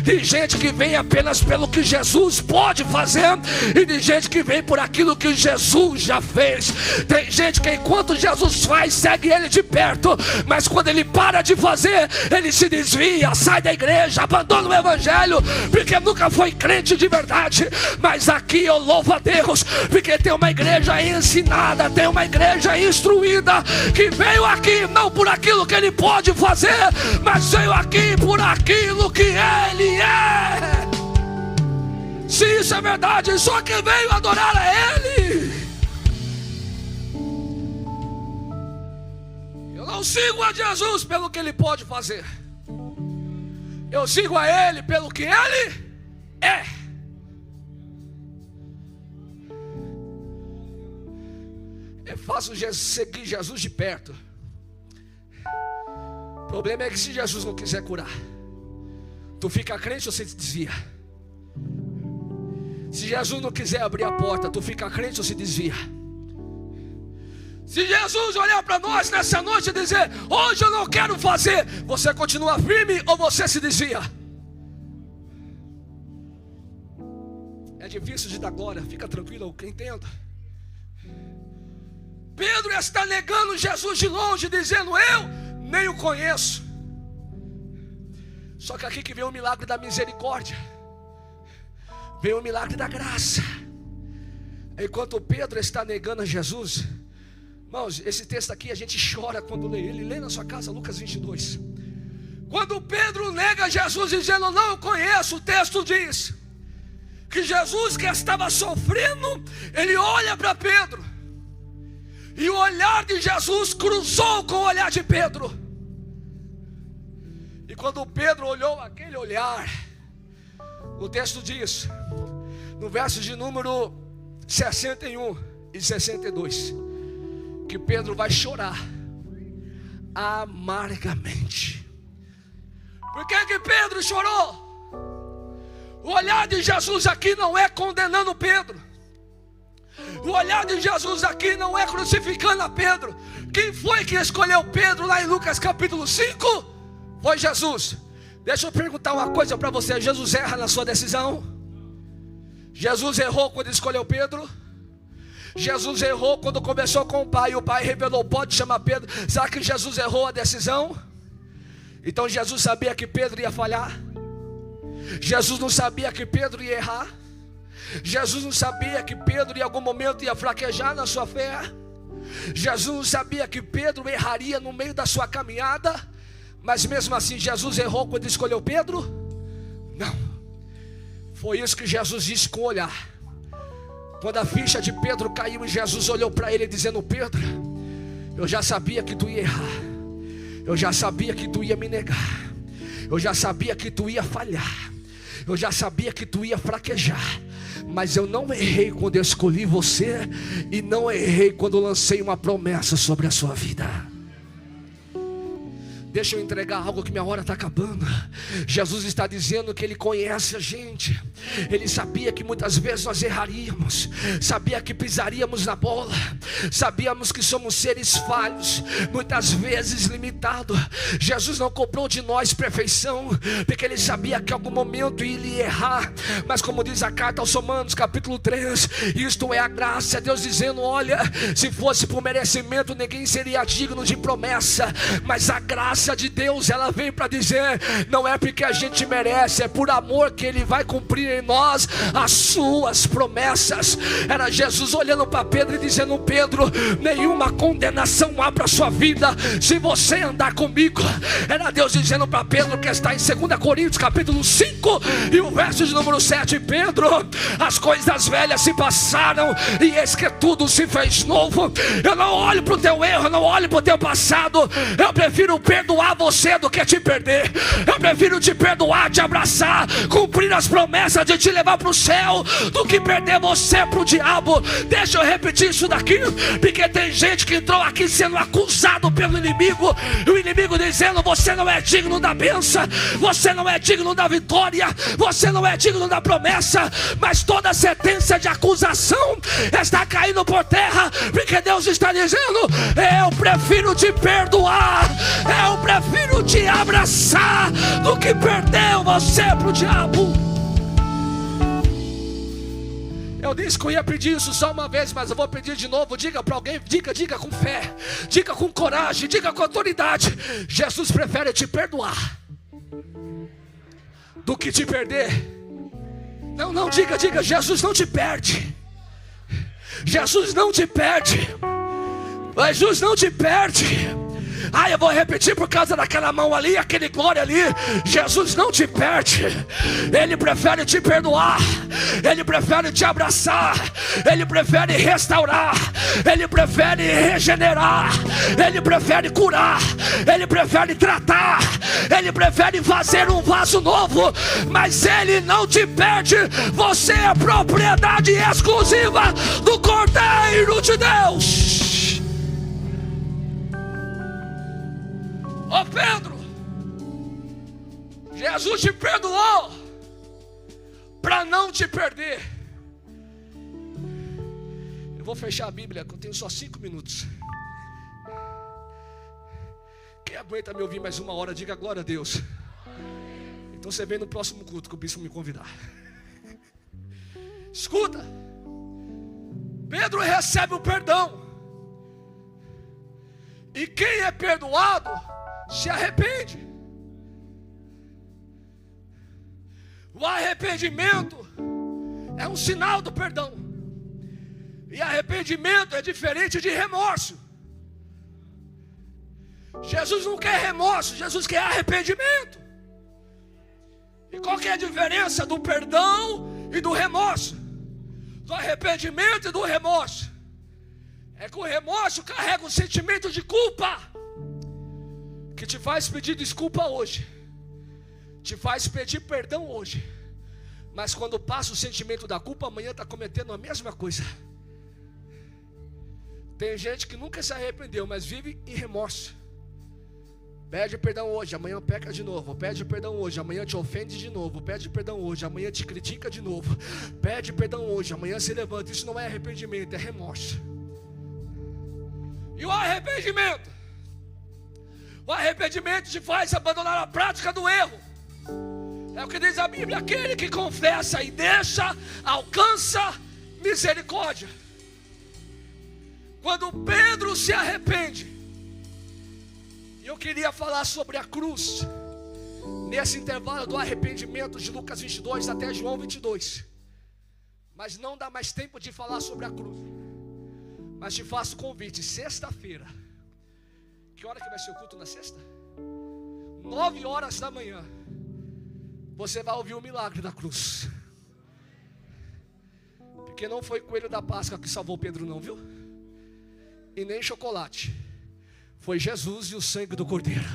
de gente que vem apenas pelo que Jesus pode fazer, e de gente que vem por aquilo que Jesus já fez. Tem gente que enquanto Jesus faz, segue ele de perto, mas quando ele para de fazer, ele se desvia, sai da igreja, abandona o evangelho, porque nunca foi crente de verdade. Mas aqui eu louvo a Deus, porque tem uma igreja ensinada, tem uma igreja instruída, que veio aqui não por aquilo que ele pode fazer, mas veio aqui por aquilo que ele é. Se isso é verdade, só quem veio adorar a ele. Eu não sigo a Jesus pelo que ele pode fazer, eu sigo a ele pelo que ele é. É fácil seguir Jesus de perto. O problema é que se Jesus não quiser curar, tu fica crente ou você se desvia? Se Jesus não quiser abrir a porta, tu fica crente ou se desvia? Se Jesus olhar para nós nessa noite e dizer: hoje eu não quero fazer, você continua firme ou você se desvia? É difícil de dar glória, fica tranquilo, entenda. Pedro está negando Jesus de longe, dizendo: eu nem o conheço. Só que aqui que vem o milagre da misericórdia, vem o milagre da graça. Enquanto Pedro está negando a Jesus, irmãos, esse texto aqui a gente chora quando lê ele. Lê na sua casa Lucas 22. Quando Pedro nega Jesus dizendo: não o conheço, o texto diz que Jesus, que estava sofrendo, ele olha para Pedro, e o olhar de Jesus cruzou com o olhar de Pedro. E quando Pedro olhou aquele olhar, o texto diz, no verso de número 61 e 62, que Pedro vai chorar amargamente. Por que que Pedro chorou? O olhar de Jesus aqui não é condenando Pedro. O olhar de Jesus aqui não é crucificando a Pedro. Quem foi que escolheu Pedro lá em Lucas capítulo 5? Foi Jesus. Deixa eu perguntar uma coisa para você: Jesus erra na sua decisão? Jesus errou quando escolheu Pedro? Jesus errou quando começou com o pai, e o pai revelou: pode chamar Pedro. Será que Jesus errou a decisão? Então Jesus sabia que Pedro ia falhar? Jesus não sabia que Pedro ia errar? Jesus não sabia que Pedro em algum momento ia fraquejar na sua fé? Jesus não sabia que Pedro erraria no meio da sua caminhada? Mas mesmo assim Jesus errou quando escolheu Pedro? Não. Foi isso que Jesus disse com o olhar. Quando a ficha de Pedro caiu e Jesus olhou para ele dizendo: Pedro, eu já sabia que tu ia errar. Eu já sabia que tu ia me negar. Eu já sabia que tu ia falhar. Eu já sabia que tu ia fraquejar. Mas eu não errei quando eu escolhi você. E não errei quando lancei uma promessa sobre a sua vida. Deixa eu entregar algo que minha hora está acabando. Jesus está dizendo que Ele conhece a gente. Ele sabia que muitas vezes nós erraríamos. Sabia que pisaríamos na bola. Sabíamos que somos seres falhos, muitas vezes limitados. Jesus não cobrou de nós perfeição, porque Ele sabia que em algum momento Ele ia errar. Mas como diz a carta aos Romanos capítulo 3, isto é a graça, Deus dizendo: olha, se fosse por merecimento ninguém seria digno de promessa. Mas a graça de Deus, ela vem para dizer: não é porque a gente merece, é por amor que Ele vai cumprir em nós as suas promessas. Era Jesus olhando para Pedro e dizendo: Pedro, nenhuma condenação há para a sua vida se você andar comigo. Era Deus dizendo para Pedro, que está em 2 Coríntios capítulo 5 e o verso de número 7: Pedro, as coisas velhas se passaram e eis que tudo se fez novo. Eu não olho para o teu erro, eu não olho para o teu passado. Eu prefiro perdoar você do que te perder. Eu prefiro te perdoar, te abraçar, cumprir as promessas de te levar para o céu, do que perder você para o diabo. Deixa eu repetir isso daqui, porque tem gente que entrou aqui sendo acusado pelo inimigo, e o inimigo dizendo: você não é digno da bênção, você não é digno da vitória, você não é digno da promessa. Mas toda sentença de acusação está caindo por terra, porque Deus está dizendo: eu prefiro te perdoar, eu prefiro te abraçar, do que perder você para o diabo. Eu disse que eu ia pedir isso só uma vez, mas eu vou pedir de novo. Diga para alguém, diga com fé, diga com coragem, diga com autoridade: Jesus prefere te perdoar do que te perder. Não, diga, Jesus não te perde. Jesus não te perde. Jesus não te perde. Eu vou repetir por causa daquela mão ali, aquele glória ali. Jesus não te perde. Ele prefere te perdoar. Ele prefere te abraçar. Ele prefere restaurar. Ele prefere regenerar. Ele prefere curar. Ele prefere tratar. Ele prefere fazer um vaso novo. Mas Ele não te perde. Você é propriedade exclusiva do Cordeiro de Deus. Ô Pedro, Jesus te perdoou para não te perder. Eu vou fechar a Bíblia, que eu tenho só 5 minutos. Quem aguenta me ouvir mais 1 hora, diga glória a Deus. Então você vem no próximo culto que o bispo me convidar. Escuta, Pedro recebe o perdão. E quem é perdoado se arrepende. O arrependimento é um sinal do perdão. E arrependimento é diferente de remorso. Jesus não quer remorso, Jesus quer arrependimento. E qual que é a diferença do perdão e do remorso? Do arrependimento e do remorso? É que o remorso carrega um sentimento de culpa, que te faz pedir desculpa hoje, te faz pedir perdão hoje, mas quando passa o sentimento da culpa, amanhã está cometendo a mesma coisa. Tem gente que nunca se arrependeu, mas vive em remorso. Pede perdão hoje, amanhã peca de novo. Pede perdão hoje, amanhã te ofende de novo. Pede perdão hoje, amanhã te critica de novo. Pede perdão hoje, amanhã se levanta. Isso não é arrependimento, é remorso. E o arrependimento? O arrependimento te faz abandonar a prática do erro. É o que diz a Bíblia: aquele que confessa e deixa, alcança misericórdia. Quando Pedro se arrepende, e eu queria falar sobre a cruz, nesse intervalo do arrependimento de Lucas 22 até João 22, mas não dá mais tempo de falar sobre a cruz. Mas te faço convite, sexta-feira. Que hora que vai ser o culto na sexta? 9 horas da manhã. Você vai ouvir o milagre da cruz. Porque não foi coelho da Páscoa que salvou Pedro não, viu? E nem chocolate. Foi Jesus e o sangue do Cordeiro.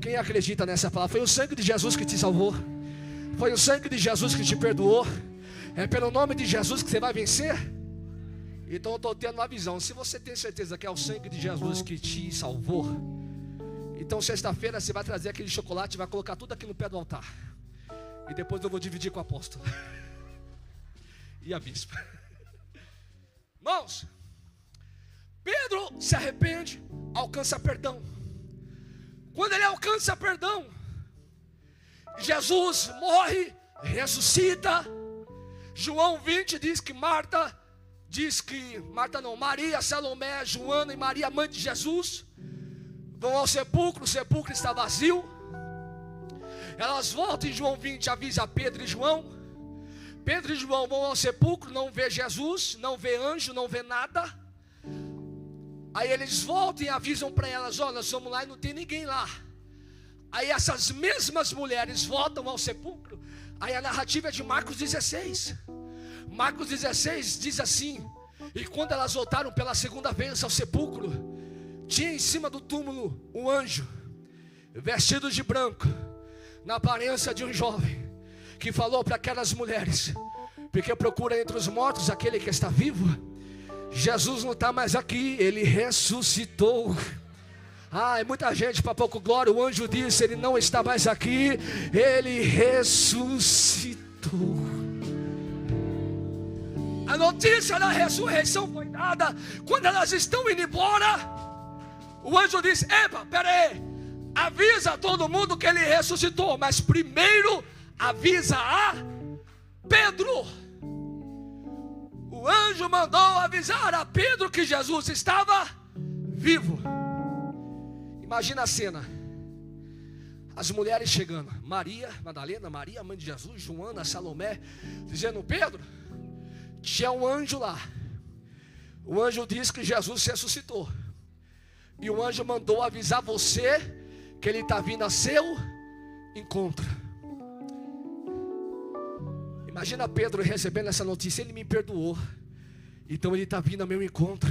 Quem acredita nessa palavra? Foi o sangue de Jesus que te salvou. Foi o sangue de Jesus que te perdoou. É pelo nome de Jesus que você vai vencer. Então eu estou tendo uma visão. Se você tem certeza que é o sangue de Jesus que te salvou, então sexta-feira você vai trazer aquele chocolate e vai colocar tudo aqui no pé do altar. E depois eu vou dividir com o apóstolo e a bispa. Irmãos, Pedro se arrepende, alcança perdão. Quando ele alcança perdão, Jesus morre, ressuscita. João 20 diz que Maria, Salomé, Joana e Maria, mãe de Jesus, vão ao sepulcro, o sepulcro está vazio. Elas voltam em João 20, avisa Pedro e João. Pedro e João vão ao sepulcro, não vê Jesus, não vê anjo, não vê nada. Aí eles voltam e avisam para elas: ó, nós vamos lá e não tem ninguém lá. Aí essas mesmas mulheres voltam ao sepulcro. Aí a narrativa é de Marcos 16. Marcos 16 diz assim: e quando elas voltaram pela segunda vez ao sepulcro, tinha em cima do túmulo um anjo, vestido de branco, na aparência de um jovem, que falou para aquelas mulheres: porque procura entre os mortos aquele que está vivo. Jesus não está mais aqui, ele ressuscitou. É muita gente para pouco glória. O anjo disse: ele não está mais aqui, ele ressuscitou. A notícia da ressurreição foi dada quando elas estão indo embora. O anjo disse: epa, pera aí, avisa todo mundo que ele ressuscitou, mas primeiro avisa a Pedro. O anjo mandou avisar a Pedro que Jesus estava vivo. Imagina a cena: as mulheres chegando, Maria Madalena, Maria mãe de Jesus, Joana, Salomé, dizendo: Pedro, tinha um anjo lá. O anjo disse que Jesus ressuscitou. E o anjo mandou avisar você que ele está vindo a seu encontro. Imagina Pedro recebendo essa notícia: ele me perdoou, então ele está vindo ao meu encontro.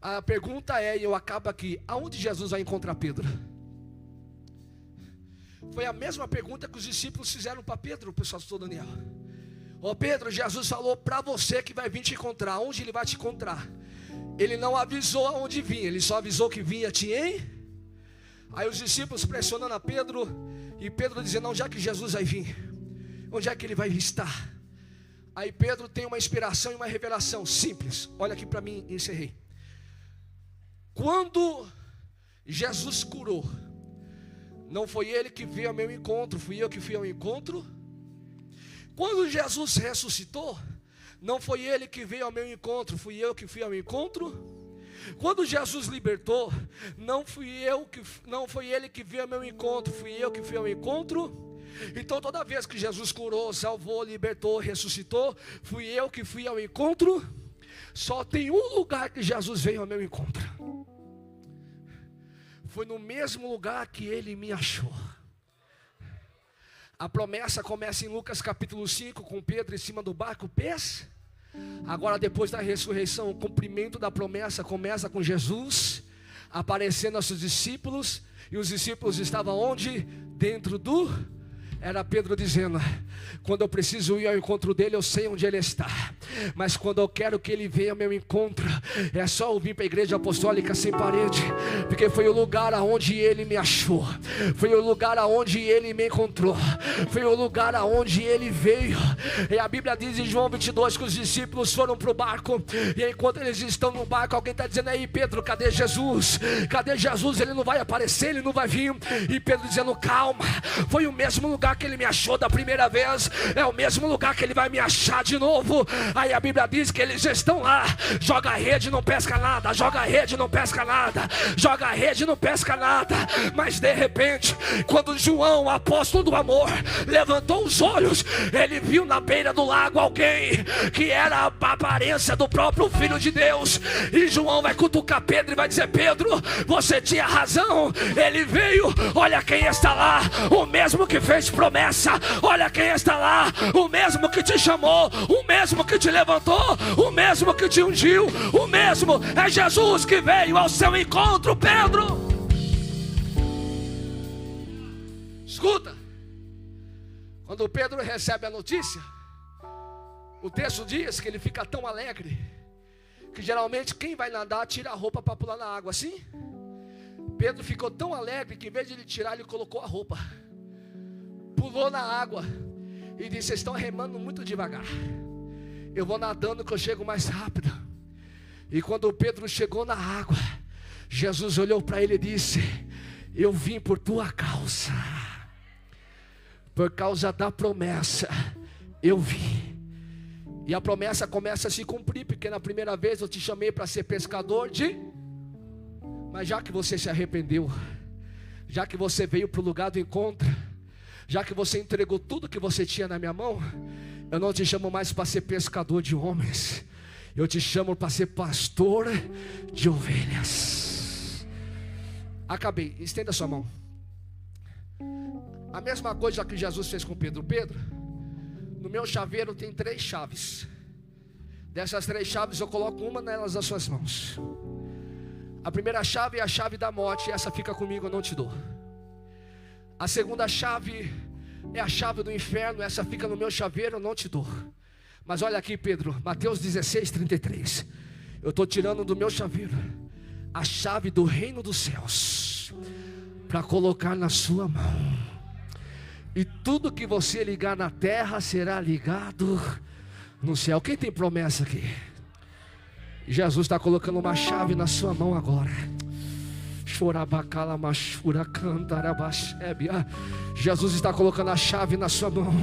A pergunta é, e eu acabo aqui: aonde Jesus vai encontrar Pedro? Foi a mesma pergunta que os discípulos fizeram para Pedro, o pastor Daniel. Ó Pedro, Jesus falou para você que vai vir te encontrar. Onde ele vai te encontrar? Ele não avisou aonde vinha, ele só avisou que vinha te Aí os discípulos pressionando a Pedro, e Pedro dizendo: onde é que Jesus vai vir? Onde é que ele vai estar? Aí Pedro tem uma inspiração e uma revelação simples. Olha aqui para mim, encerrei. Quando Jesus curou, não foi ele que veio ao meu encontro, fui eu que fui ao encontro. Quando Jesus ressuscitou, não foi ele que veio ao meu encontro, fui eu que fui ao encontro. Quando Jesus libertou, não foi ele que veio ao meu encontro, fui eu que fui ao encontro. Então toda vez que Jesus curou, salvou, libertou, ressuscitou, fui eu que fui ao encontro. Só tem um lugar que Jesus veio ao meu encontro. Foi no mesmo lugar que ele me achou. A promessa começa em Lucas capítulo 5, com Pedro em cima do barco, pés. Agora, depois da ressurreição, o cumprimento da promessa começa com Jesus aparecendo aos seus discípulos. E os discípulos estavam onde? Dentro do... Era Pedro dizendo: quando eu preciso ir ao encontro dele, eu sei onde ele está. Mas quando eu quero que ele venha ao meu encontro, é só eu vir para a igreja apostólica sem parede. Porque foi o lugar aonde ele me achou. Foi o lugar aonde ele me encontrou. Foi o lugar aonde ele veio. E a Bíblia diz em João 22 que os discípulos foram para o barco. E enquanto eles estão no barco, alguém está dizendo: aí Pedro, cadê Jesus? Cadê Jesus? Ele não vai aparecer, ele não vai vir. E Pedro dizendo: calma, foi o mesmo lugar que ele me achou da primeira vez, é o mesmo lugar que ele vai me achar de novo. Aí a Bíblia diz que eles estão lá. Joga a rede, não pesca nada. Joga a rede, não pesca nada. Joga a rede, não pesca nada. Mas de repente, quando João, o apóstolo do amor, levantou os olhos, ele viu na beira do lago alguém que era a aparência do próprio Filho de Deus. E João vai cutucar Pedro e vai dizer: Pedro, você tinha razão, ele veio, olha quem está lá, o mesmo que fez promessa. Olha quem está lá, o mesmo que te chamou, o mesmo que te levantou, o mesmo que te ungiu, o mesmo é Jesus que veio ao seu encontro, Pedro. Escuta, quando Pedro recebe a notícia, o texto diz que ele fica tão alegre que geralmente quem vai nadar tira a roupa para pular na água, assim? Pedro ficou tão alegre que em vez de ele tirar, ele colocou a roupa, pulou na água e disse: vocês estão remando muito devagar, eu vou nadando que eu chego mais rápido. E quando Pedro chegou na água, Jesus olhou para ele e disse: eu vim por tua causa, por causa da promessa eu vim. E a promessa começa a se cumprir, porque na primeira vez eu te chamei para ser pescador de... Mas já que você se arrependeu, já que você veio para o lugar do encontro, já que você entregou tudo que você tinha na minha mão, eu não te chamo mais para ser pescador de homens, eu te chamo para ser pastor de ovelhas. Acabei, estenda sua mão. A mesma coisa que Jesus fez com Pedro. Pedro, no meu chaveiro tem 3 chaves. Dessas 3 chaves eu coloco uma nelas nas suas mãos. A primeira chave é a chave da morte, essa fica comigo, eu não te dou. A segunda chave é a chave do inferno, essa fica no meu chaveiro, eu não te dou. Mas olha aqui, Pedro, Mateus 16:33. Eu estou tirando do meu chaveiro a chave do reino dos céus para colocar na sua mão. E tudo que você ligar na terra será ligado no céu. Quem tem promessa aqui? Jesus está colocando uma chave na sua mão agora. Jesus está colocando a chave na sua mão.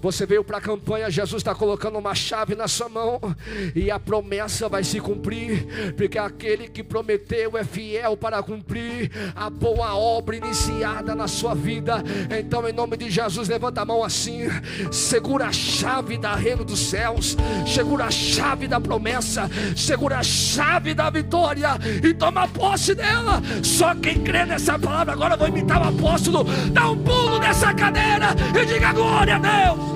Você veio para a campanha, Jesus está colocando uma chave na sua mão. E a promessa vai se cumprir, porque aquele que prometeu é fiel para cumprir a boa obra iniciada na sua vida. Então, em nome de Jesus, levanta a mão assim. Segura a chave da reino dos céus, segura a chave da promessa, segura a chave da vitória e toma posse dela. Só quem crê nessa palavra, agora eu vou imitar o apóstolo, dá um pulo nessa cadeira e diga glória a Deus.